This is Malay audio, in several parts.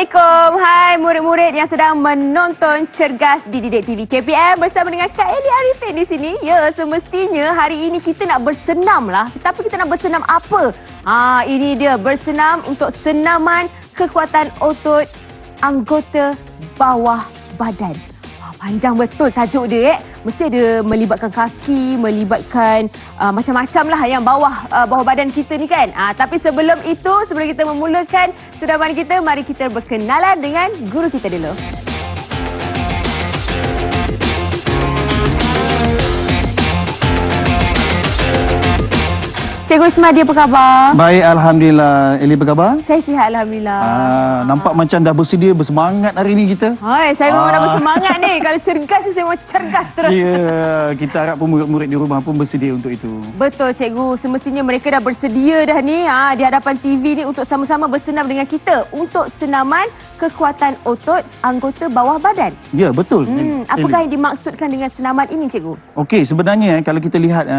Assalamualaikum. Hai murid-murid yang sedang menonton Cergas di Didik TV KPM bersama dengan Kak Eli Arifin di sini. Ya, semestinya hari ini kita nak bersenam lah. Tapi kita nak bersenam apa? Ini dia, bersenam untuk senaman kekuatan otot anggota bawah badan. Panjang betul tajuk dia. Mesti ada melibatkan kaki, melibatkan macam-macam lah yang bawah badan kita ni kan. Tapi sebelum itu, sebelum kita memulakan senaman kita, mari kita berkenalan dengan guru kita dulu. Cikgu Ismadi, apa khabar? Baik, Alhamdulillah. Eli, apa khabar? Saya sihat, Alhamdulillah. Nampak macam dah bersedia, bersemangat hari ni kita. Hai, saya memang dah bersemangat ni. Kalau cergas, saya mau cergas terus. Ya, kita harap pun murid-murid di rumah pun bersedia untuk itu. Betul, cikgu. Semestinya mereka dah bersedia dah ni di hadapan TV ni untuk sama-sama bersenam dengan kita untuk senaman kekuatan otot anggota bawah badan. Ya, betul. Apakah yang dimaksudkan dengan senaman ini, cikgu? Okey, sebenarnya kalau kita lihat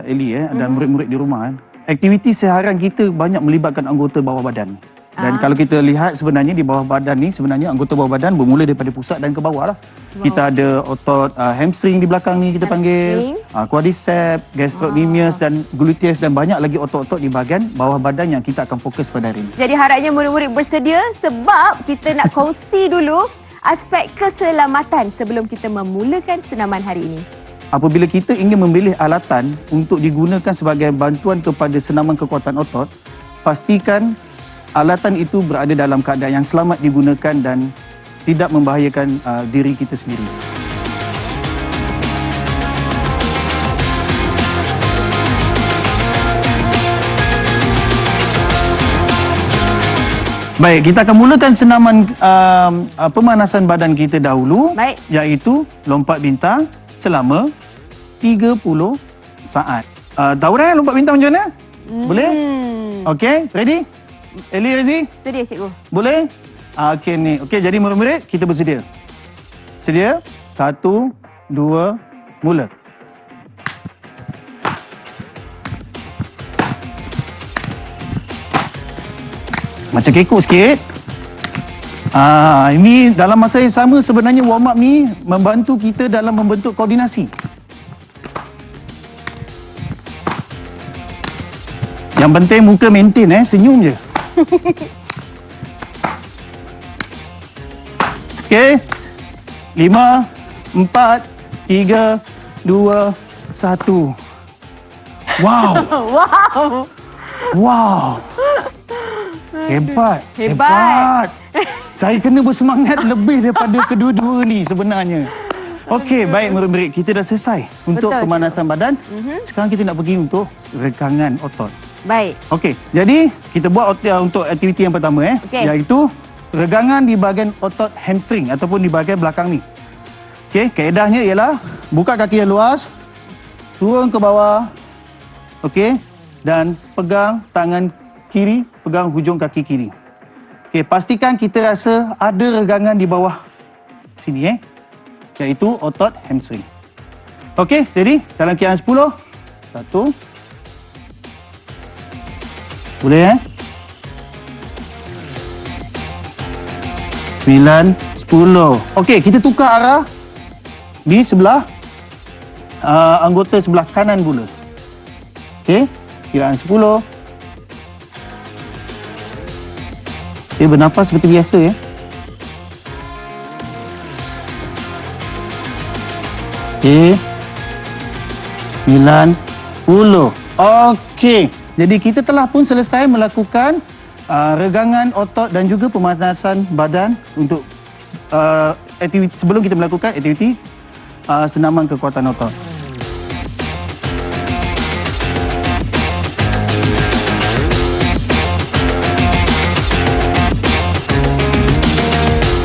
Eli dan murid-murid di rumah, aktiviti seharian kita banyak melibatkan anggota bawah badan. Dan kalau kita lihat sebenarnya di bawah badan ni, sebenarnya anggota bawah badan bermula daripada pusat dan ke bawah lah. Kita ada otot hamstring di belakang ni kita panggil, quadriceps, gastrocnemius dan gluteus dan banyak lagi otot-otot di bahagian bawah badan yang kita akan fokus pada hari ini. Jadi harapnya murid-murid bersedia sebab kita nak kongsi dulu aspek keselamatan sebelum kita memulakan senaman hari ini. Apabila kita ingin memilih alatan untuk digunakan sebagai bantuan kepada senaman kekuatan otot, pastikan alatan itu berada dalam keadaan yang selamat digunakan dan tidak membahayakan diri kita sendiri. Baik, kita akan mulakan senaman pemanasan badan kita dahulu. Baik. Iaitu lompat bintang selama 30 saat. Tahu dah lompat bintang macam mana? Boleh? Okey, ready? Eli ready? Sedia, cikgu. Boleh? Okey ni. Okey, jadi murid-murid kita bersedia. Sedia? 1, 2, mula. Macam kekok sikit. Ini dalam masa yang sama sebenarnya warm up ni membantu kita dalam membentuk koordinasi. Yang penting muka maintain senyum je. Okey. 5, 4, 3, 2, 1. Wow. Wow. Hebat. Saya kena bersemangat lebih daripada kedua-dua ni sebenarnya. Okey, baik murid-murid, kita dah selesai untuk pemanasan badan. Sekarang kita nak pergi untuk rekangan otot. Baik. Okey, jadi kita buat untuk aktiviti yang pertama iaitu regangan di bahagian otot hamstring ataupun di bahagian belakang ni. Okey, kaedahnya ialah buka kaki yang luas, turun ke bawah. Okey, dan pegang tangan kiri, pegang hujung kaki kiri. Okey, pastikan kita rasa ada regangan di bawah sini iaitu otot hamstring. Okey, jadi dalam kiraan 10. 1. Boleh 9, 10. Okey, kita tukar arah di sebelah anggota sebelah kanan pula. Okey, kiraan 10. Dia bernafas seperti biasa Okey. 9, 10. Okey. Jadi kita telah pun selesai melakukan regangan otot dan juga pemanasan badan untuk aktiviti sebelum kita melakukan aktiviti senaman kekuatan otot.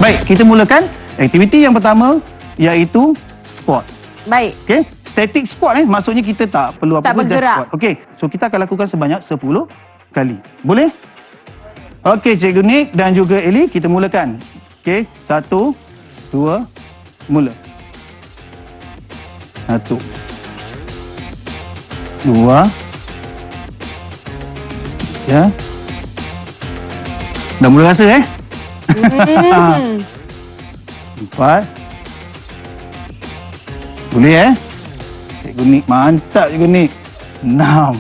Baik, kita mulakan aktiviti yang pertama iaitu squat. Baik. Okey, static squat maksudnya kita tak perlu apa-apa, bergerak. just squat. Okey, so kita akan lakukan sebanyak 10 kali. Boleh? Okey, Cikgu Nick dan juga Eli, kita mulakan. Okey, 1, 2, mula. 1, 2, ya. Dah mula rasa 4. Boleh Cikgu Nik mantap Cikgu Nik. 6.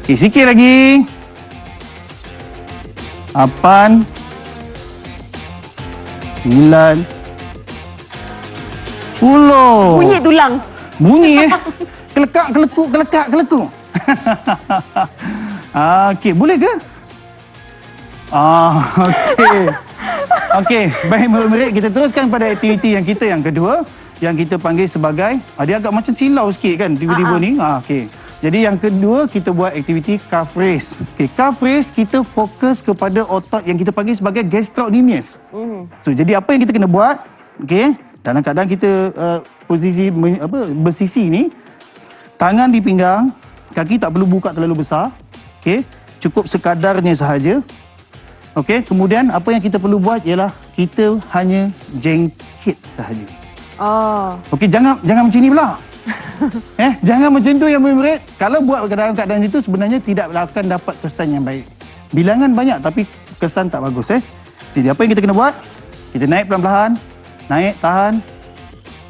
Okey, sikit lagi. 8. 9. 10. Bunyi tulang. Bunyi kelekak, kelekuk, kelekak, kelekuk. Okey, boleh ke? Okey. Okey, baik murid-murid, kita teruskan pada aktiviti yang kedua yang kita panggil sebagai dia agak macam silau sikit kan tiba-tiba ni. Okey. Jadi yang kedua kita buat aktiviti calf raise. Okey, calf raise kita fokus kepada otot yang kita panggil sebagai gastrocnemius. So jadi apa yang kita kena buat? Okey, dalam keadaan kita posisi bersisi ni, tangan di pinggang, kaki tak perlu buka terlalu besar. Okey, cukup sekadarnya sahaja. Okey, kemudian apa yang kita perlu buat ialah kita hanya jengkit sahaja. Okey, jangan macam ni pula. Jangan macam tu yang murid. Kalau buat dalam keadaan itu sebenarnya tidak akan dapat kesan yang baik. Bilangan banyak tapi kesan tak bagus. Jadi apa yang kita kena buat? Kita naik pelan-pelan. Naik, tahan.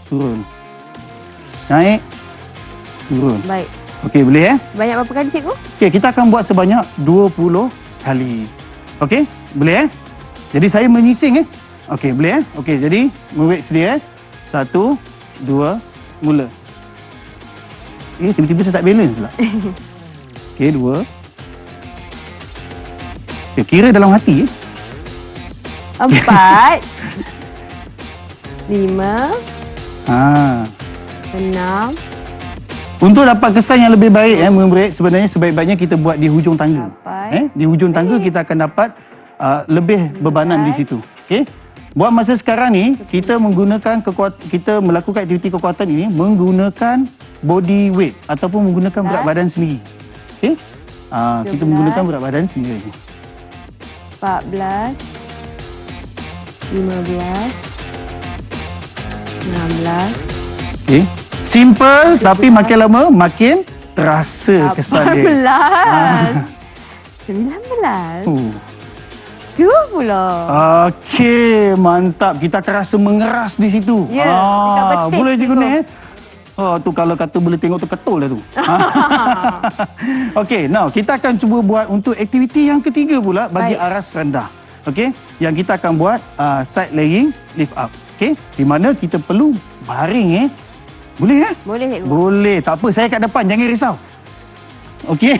Turun. Naik. Turun. Baik. Okey, boleh Sebanyak berapa kali cikgu? Okey, kita akan buat sebanyak 20 kali. Okey, boleh Jadi saya menyising Okey, boleh Okey, jadi murid sedia 1, 2, mula. Tiba-tiba saya tak balance pula. Okey, 2. Okay, kira dalam hati 4. 5. 6. Untuk dapat kesan yang lebih baik murid, sebenarnya sebaik-baiknya kita buat di hujung tangga. Di hujung tangga kita akan dapat lebih bebanan di situ. Okey. Buat masa sekarang ni kita menggunakan kita melakukan aktiviti kekuatan ini menggunakan body weight ataupun menggunakan berat badan sendiri. Okey. Kita menggunakan berat badan sendiri. 14. 15. 16. Okey. Simple tapi makin lama makin terasa kesan dia. 19. 20. Okey, mantap. Kita akan rasa mengeras di situ. Ya, dekat betis boleh je cikgu. guna tu kalau kata boleh tengok tu ketul lah tu. Okey, now kita akan cuba buat untuk aktiviti yang ketiga pula bagi aras rendah. Okey, yang kita akan buat side legging lift up. Okey, di mana kita perlu baring Boleh Boleh cikgu. Boleh. Tak apa, saya kat depan, jangan risau. Okey.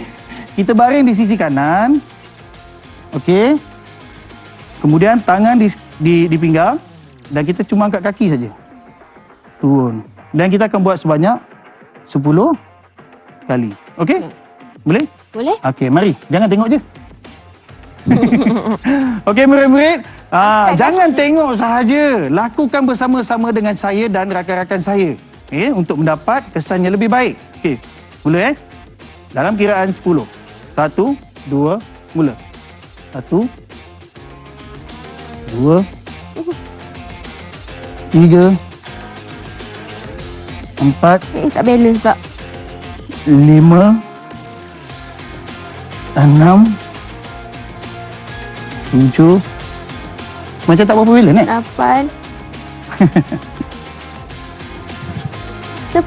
Kita baring di sisi kanan. Okey. Kemudian tangan di pinggang dan kita cuma angkat kaki saja. Turun. Dan kita akan buat sebanyak 10 kali. Okey? Boleh? Boleh. Okey, mari. Jangan tengok je. Okey, murid-murid. Jangan tengok sahaja. Lakukan bersama-sama dengan saya dan rakan-rakan saya. Untuk mendapat kesan yang lebih baik. Okey, mula dalam kiraan 10. 1, 2, mula. 1, 2, 3, 4. Tak balance pula. 5, 6, 7. Macam tak berapa balance 8. 10.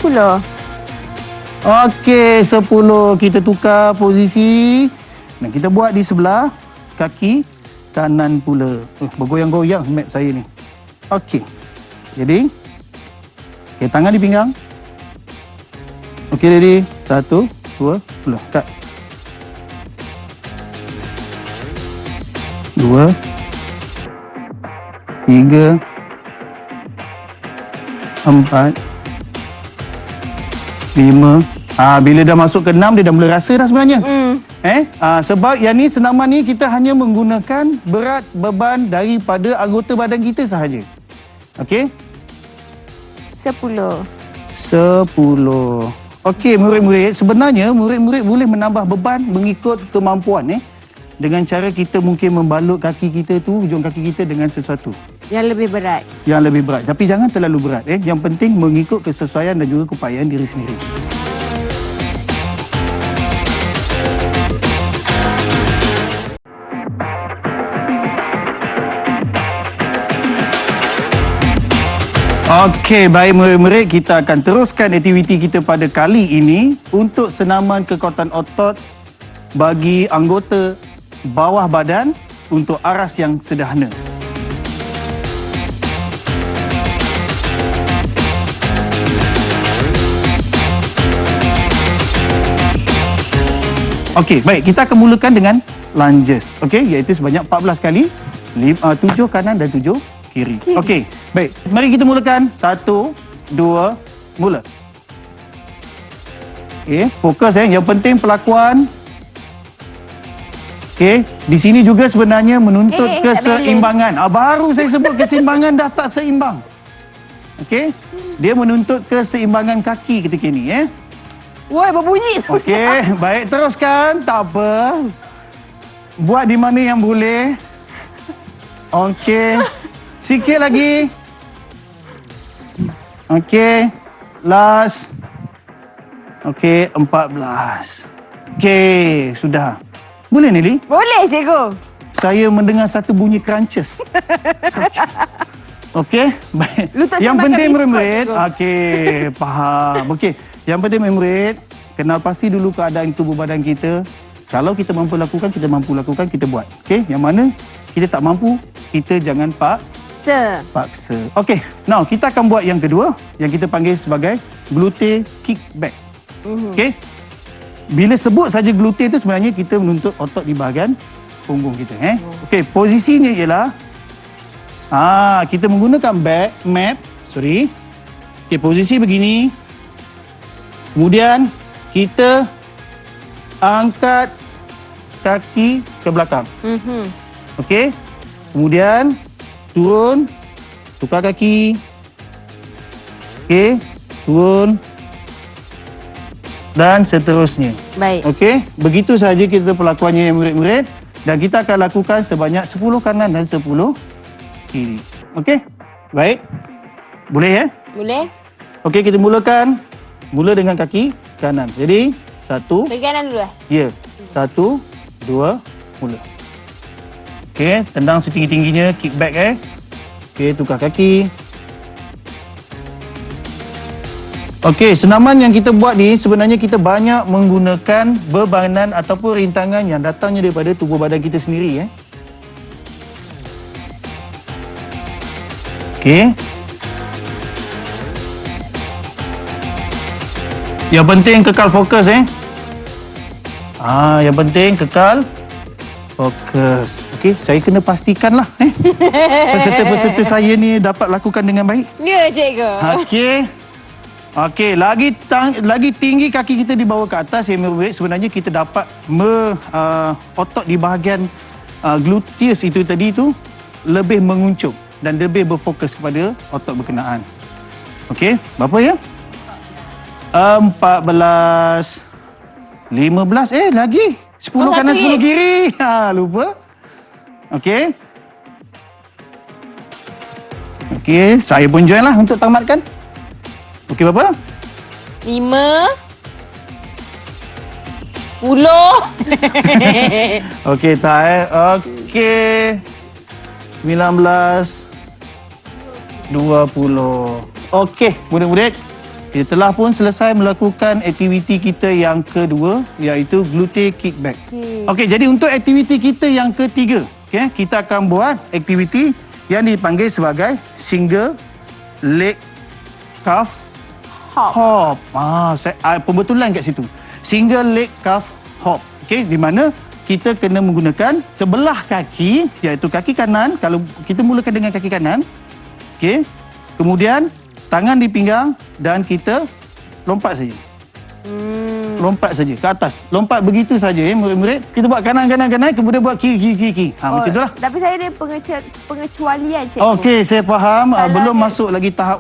Okey, 10. Kita tukar posisi dan kita buat di sebelah kaki kanan pula. Bergoyang-goyang map saya ni. Okey. Jadi, tangan di pinggang. Okey, ready? 1, 2, mula. Kat. 2, 3, 4, 5. Bila dah masuk ke 6, dia dah mula rasa dah sebenarnya. Sebab yang ni senaman ni kita hanya menggunakan berat beban daripada anggota badan kita sahaja. Okey? 10. 10. Okey, murid-murid, sebenarnya murid-murid boleh menambah beban mengikut kemampuan dengan cara kita mungkin membalut kaki kita tu, hujung kaki kita dengan sesuatu Yang lebih berat. yang lebih berat. Tapi jangan terlalu berat. Yang penting mengikut kesesuaian dan juga keupayaan diri sendiri. Okey, baik murid-murid, kita akan teruskan aktiviti kita pada kali ini untuk senaman kekuatan otot bagi anggota bawah badan untuk aras yang sederhana. Okey, baik, kita akan mulakan dengan lunges. Okey, iaitu sebanyak 14 kali, 7 kanan dan 7 kiri. Okey, baik. Mari kita mulakan. 1, 2, mula. Okey, fokus Yang penting pelakuan. Okey, di sini juga sebenarnya menuntut keseimbangan. Baru saya sebut keseimbangan dah tak seimbang. Okey, dia menuntut keseimbangan kaki ketika ini Woi, berbunyi. Okey, baik, teruskan. Tak apa. Buat di mana yang boleh. Okey. Sikit lagi. Okey. Last. Okey, 14. Okey, sudah. Boleh, Nelly? Boleh, cikgu. Saya mendengar satu bunyi crunches. Okey, baik. Yang penting murid-murid. Okey, faham. Okey, yang penting murid-murid, kenal pasti dulu keadaan tubuh badan kita. Kalau kita mampu lakukan, kita mampu lakukan, kita buat. Okey, yang mana kita tak mampu, kita jangan paksa. Okey, now kita akan buat yang kedua yang kita panggil sebagai glute kick back. Okey. Bila sebut saja glute itu sebenarnya kita menuntut otot di bahagian punggung kita Okey, posisinya ialah kita menggunakan back mat, Okey, posisi begini. Kemudian kita angkat kaki ke belakang. Okey. Kemudian turun, tukar kaki. Okey, turun dan seterusnya. Baik. Okey, begitu sahaja kita pelakuannya yang murid-murid dan kita akan lakukan sebanyak 10 kanan dan 10 kiri. Okey? Baik. Boleh Boleh. Okey, kita mulakan. Mula dengan kaki kanan. Jadi, 1. Kaki kanan dulu Ya. 1, 2, mula. Okey, tendang setinggi-tingginya, kick back Okey, tukar kaki. Okey, senaman yang kita buat ni sebenarnya kita banyak menggunakan bebanan ataupun rintangan yang datangnya daripada tubuh badan kita sendiri Okey. Yang penting kekal fokus yang penting kekal fokus. Okey, saya kena pastikanlah peserta-peserta saya ni dapat lakukan dengan baik. Ya, cikgu. Okey, lagi tinggi kaki kita dibawa ke atas sebenarnya kita dapat otot di bahagian gluteus itu tadi tu lebih menguncung dan lebih berfokus kepada otot berkenaan. Okey, berapa ya? 14, 15, lagi 10 kanan 10 kiri. Lupa. Okey. Okey, saya pun join lah untuk tamatkan. Okey, berapa? 5, 10. Okey, tak Okey. 19, 20. Okey, murid-murid. Kita telah pun selesai melakukan aktiviti kita yang kedua, iaitu glute kickback. Okey, jadi untuk aktiviti kita yang ketiga, kita akan buat aktiviti yang dipanggil sebagai single leg calf hop. Pembetulan kat situ. Single leg calf hop. Okey, di mana kita kena menggunakan sebelah kaki, iaitu kaki kanan. Kalau kita mulakan dengan kaki kanan. Okey. Kemudian tangan di pinggang dan kita lompat saja. Lompat saja ke atas. Lompat begitu saja murid-murid. Kita buat kanan, kemudian buat kiri. Macam itulah. Tapi saya ada pengecualian, cikgu. Okey, saya faham. Belum masuk lagi tahap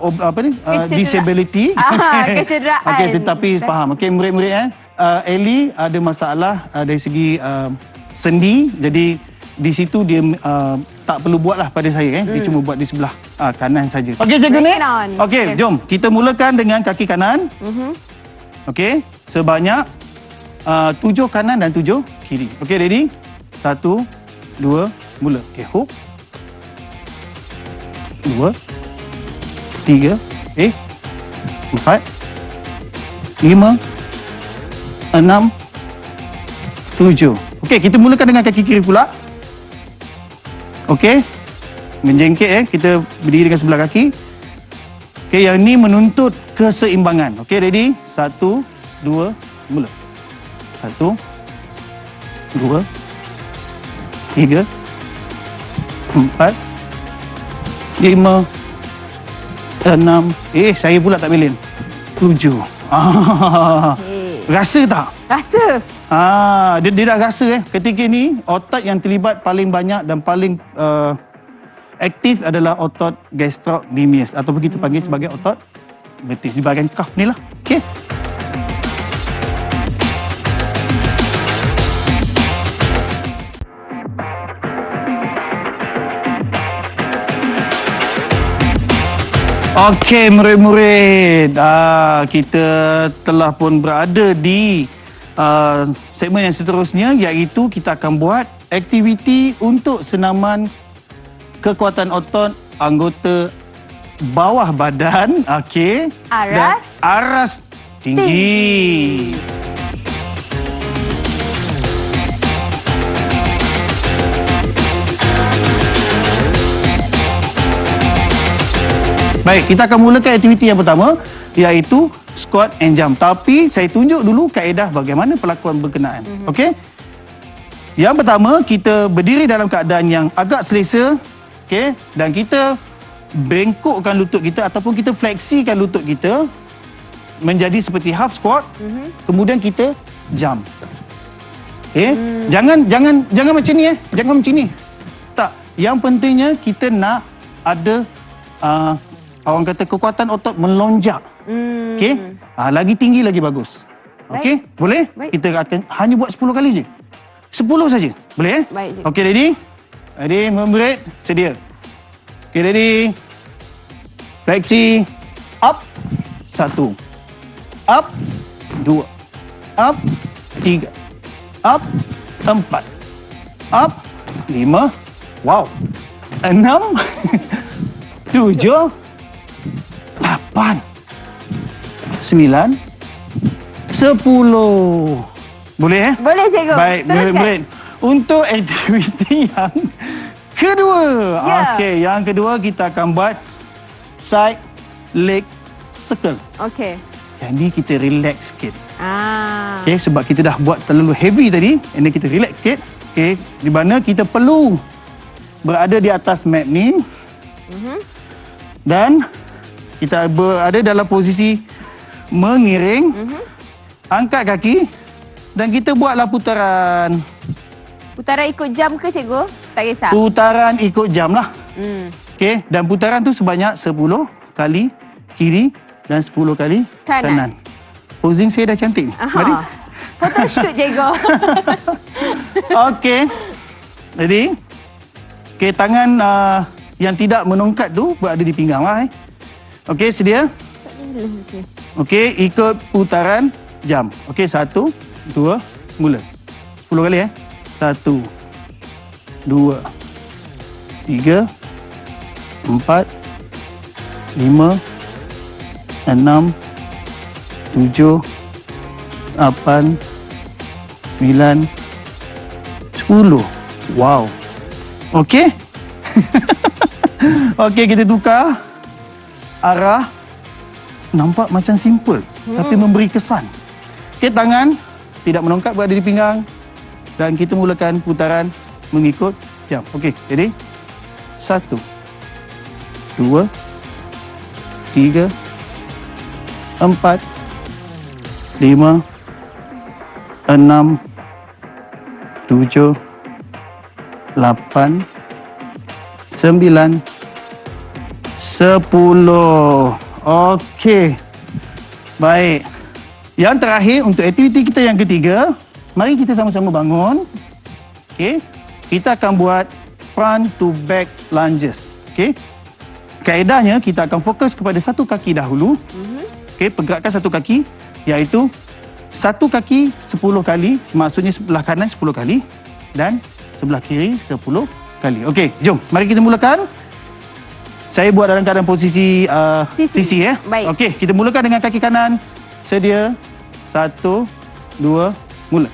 disability. Kecederaan. Okey, tetapi faham. Okey, murid-murid Ellie ada masalah dari segi sendi. Jadi di situ dia tak perlu buatlah pada saya dia cuma buat di sebelah kanan saja. Okey, cikgu ni. Okey, jom kita mulakan dengan kaki kanan. Okey, sebanyak 7 kanan dan 7 kiri. Okey, ready? 1, 2, mula. Okey, hook. 2, 3, 4, 5, 6, 7. Okey, kita mulakan dengan kaki kiri pula. Okey. Menjengkit kita berdiri dengan sebelah kaki. Okey, yang ni menuntut keseimbangan. Okey, ready? 1, 2, mula. 1, 2, 3, 4, 5, 6. Saya pula tak bilin. 7. Rasa tak? Rasa. Dia dah rasa ketika ni otot yang terlibat paling banyak dan paling aktif adalah otot gastrocnemius ataupun kita panggil sebagai otot betis di bahagian kaf ni lah. Okey. Okey, murid-murid. Kita telah pun berada di segmen yang seterusnya, iaitu kita akan buat aktiviti untuk senaman kekuatan otot anggota bawah badan. Okey. Aras. Dan aras tinggi. Baik, kita akan mulakan aktiviti yang pertama, iaitu squat and jump. Tapi saya tunjuk dulu kaedah bagaimana pelakuan berkenaan. Okey? Yang pertama, kita berdiri dalam keadaan yang agak selesa. Okey? Dan kita bengkokkan lutut kita ataupun kita fleksikan lutut kita menjadi seperti half squat. Kemudian kita jump. Okey? Jangan macam ni Jangan macam ni. Tak. Yang pentingnya kita nak ada orang kata kekuatan otot melonjak. Okey? Lagi tinggi lagi bagus. Okey? Boleh? Baik. Kita akan hanya buat 10 kali je. 10 saja. Boleh? Baik. Okey, ready? Ready, murid? Sedia. Okey, ready? Fleksi. Up. 1. Up. 2. Up. 3. Up. 4. Up. 5. Wow. 6. 7. 8, 9, 10. Boleh Boleh, cikgu. Baik, Teruskan. murid-murid. Untuk aktiviti yang kedua. Ya. Okey, yang kedua kita akan buat side leg circle. Okey. Jadi kita relax sikit. Okey. Okey, sebab kita dah buat terlalu heavy tadi, and then kita relax sikit. Okey, di mana kita perlu berada di atas mat ni. Dan kita berada dalam posisi mengiring, angkat kaki dan kita buatlah putaran. Putaran ikut jam ke, cikgu? Tak kisah. Putaran ikut jam lah. Okey, dan putaran tu sebanyak 10 kali kiri dan 10 kali kanan. Posing saya dah cantik ni. Mari. Photoshoot, cikgu. Okey. Ready? Okey, tangan yang tidak menongkat tu berada di pinggang lah. Okey, sedia? Okey, ikut putaran jam. Okey, 1, 2, mula. 10 kali 1, 2, 3, 4, 5, 6, 7, 8, 9, 10. Wow. Okey? Okey, kita tukar arah. Nampak macam simple tapi memberi kesan. Okey, tangan tidak menongkat berada di pinggang dan kita mulakan putaran mengikut jam. Okey, ready? 1, 2, 3, 4, 5, 6, 7, 8, 9, 10. Okey. Baik. Yang terakhir untuk aktiviti kita yang ketiga, mari kita sama-sama bangun. Okey. Kita akan buat front to back lunges. Okey. Kaedahnya kita akan fokus kepada satu kaki dahulu. Okey, pergerakan satu kaki iaitu satu kaki 10 kali, maksudnya sebelah kanan 10 kali dan sebelah kiri 10 kali. Okey, jom. Mari kita mulakan. Saya buat dalam keadaan posisi Sisi. ya. Baik. Okey, kita mulakan dengan kaki kanan. Sedia. 1, 2, mula.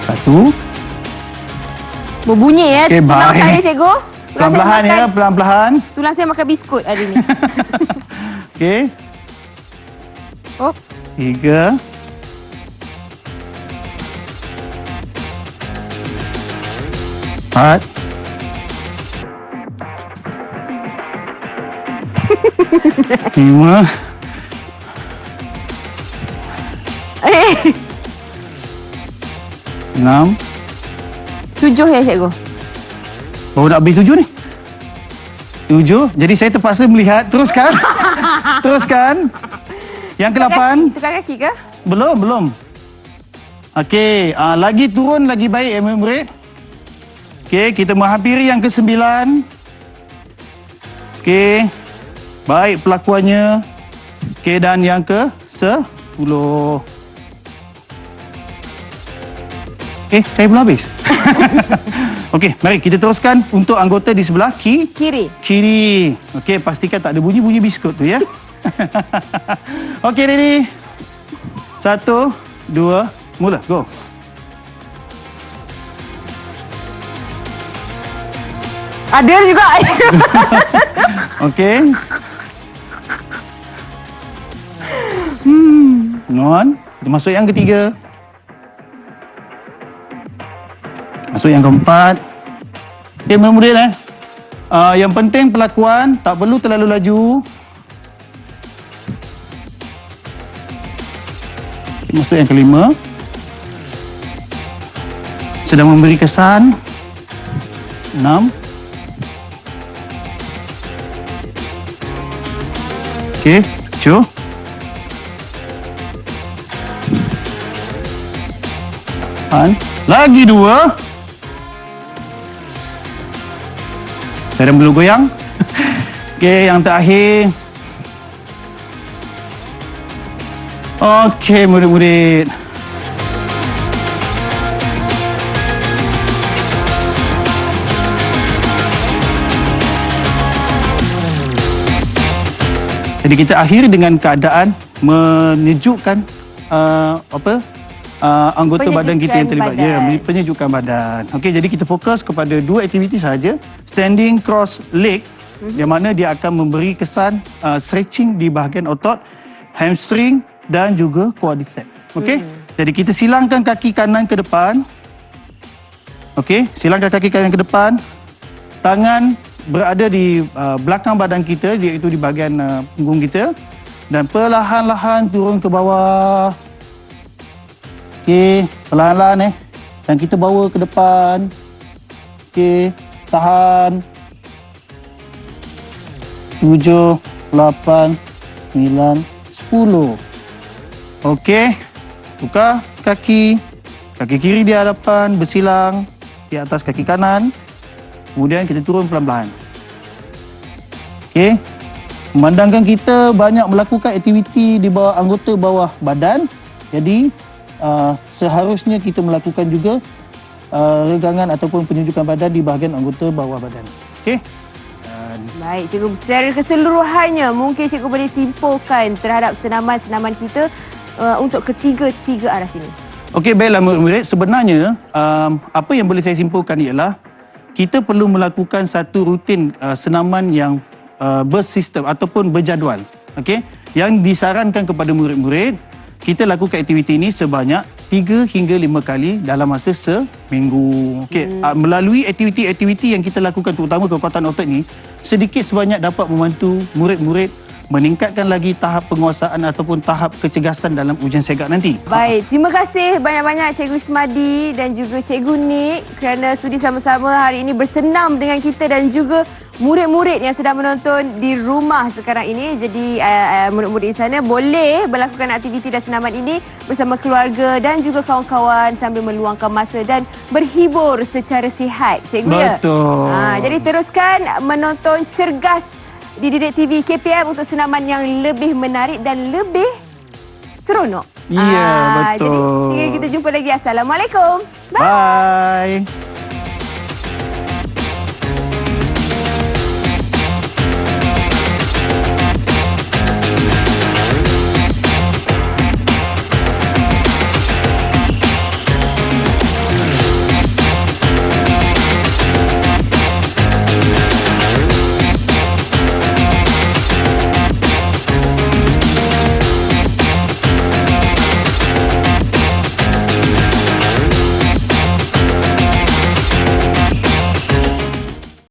Satu. Berbunyi ya Okey, tulang baik. saya, cikgu. Pelan-pelan ya, pelan-pelan. Tulang saya makan biskut hari ni. Okey. Oops. 3. 4. 5. Eh, 6. 7 ya, cikgu. Baru nak habis 7 ni. 7. Jadi saya terpaksa melihat. Teruskan. Teruskan. Yang ke-8. Tukar kaki ke? Belum. Okey, lagi turun lagi baik murid. Okey, kita menghampiri yang ke-9. Okey. Baik pelakuannya. Okey, dan yang ke-10. Okey, saya belum habis. Okey, mari kita teruskan untuk anggota di sebelah kiri. Okey, pastikan tak ada bunyi-bunyi biskut tu ya. Okey, ready? 1, 2, mula. Go. Ada juga. Okey. On. Kita masuk yang ketiga. Masuk yang keempat. Okey, murid yang penting pelakuan, tak perlu terlalu laju. Masuk yang kelima. Sedang memberi kesan. 6. Okey, 7. Lagi 2. Saya belum goyang. Okey, yang terakhir. Okey, murid-murid. Jadi kita akhiri dengan keadaan menunjukkan anggota badan kita yang terlibat. Ya, penyejukan badan. Okey, jadi kita fokus kepada 2 aktiviti saja. Standing cross leg, yang mana dia akan memberi kesan stretching di bahagian otot hamstring dan juga quadricep. Okey? Jadi kita silangkan kaki kanan ke depan. Okey, silangkan kaki kanan ke depan. Tangan berada di belakang badan kita, iaitu di bahagian punggung kita, dan perlahan-lahan turun ke bawah. Okey, perlahan-lahan dan kita bawa ke depan. Okey, tahan. 7, 8, 9, 10. Okey, tukar kaki. Kaki kiri di hadapan, bersilang di atas kaki kanan. Kemudian kita turun pelan-pelan. Okey. Memandangkan kita banyak melakukan aktiviti di bawah anggota bawah badan. Jadi, seharusnya kita melakukan juga regangan ataupun penunjukan badan di bahagian anggota bawah badan. Okey. Baik, cikgu. Secara keseluruhannya, mungkin cikgu boleh simpulkan terhadap senaman-senaman kita untuk ketiga-tiga arah sini. Okey, baiklah murid-murid. Sebenarnya, apa yang boleh saya simpulkan ialah kita perlu melakukan satu rutin senaman yang bersistem ataupun berjadual. Okey, yang disarankan kepada murid-murid, kita lakukan aktiviti ini sebanyak 3 hingga 5 kali dalam masa seminggu. Okey, melalui aktiviti-aktiviti yang kita lakukan, terutama kekuatan otot ini, sedikit sebanyak dapat membantu murid-murid meningkatkan lagi tahap penguasaan ataupun tahap kecergasan dalam ujian segak nanti. Baik, terima kasih banyak-banyak Cikgu Ismadi dan juga Cikgu Nik kerana sudi sama-sama hari ini bersenam dengan kita dan juga murid-murid yang sedang menonton di rumah sekarang ini. Jadi murid-murid di sana boleh melakukan aktiviti dan senaman ini bersama keluarga dan juga kawan-kawan sambil meluangkan masa dan berhibur secara sihat. Cikgu ya? Betul. Jadi teruskan menonton Cergas di Didik TV KPM untuk senaman yang lebih menarik dan lebih seronok. Ya, betul. Jadi kita jumpa lagi. Assalamualaikum. Bye.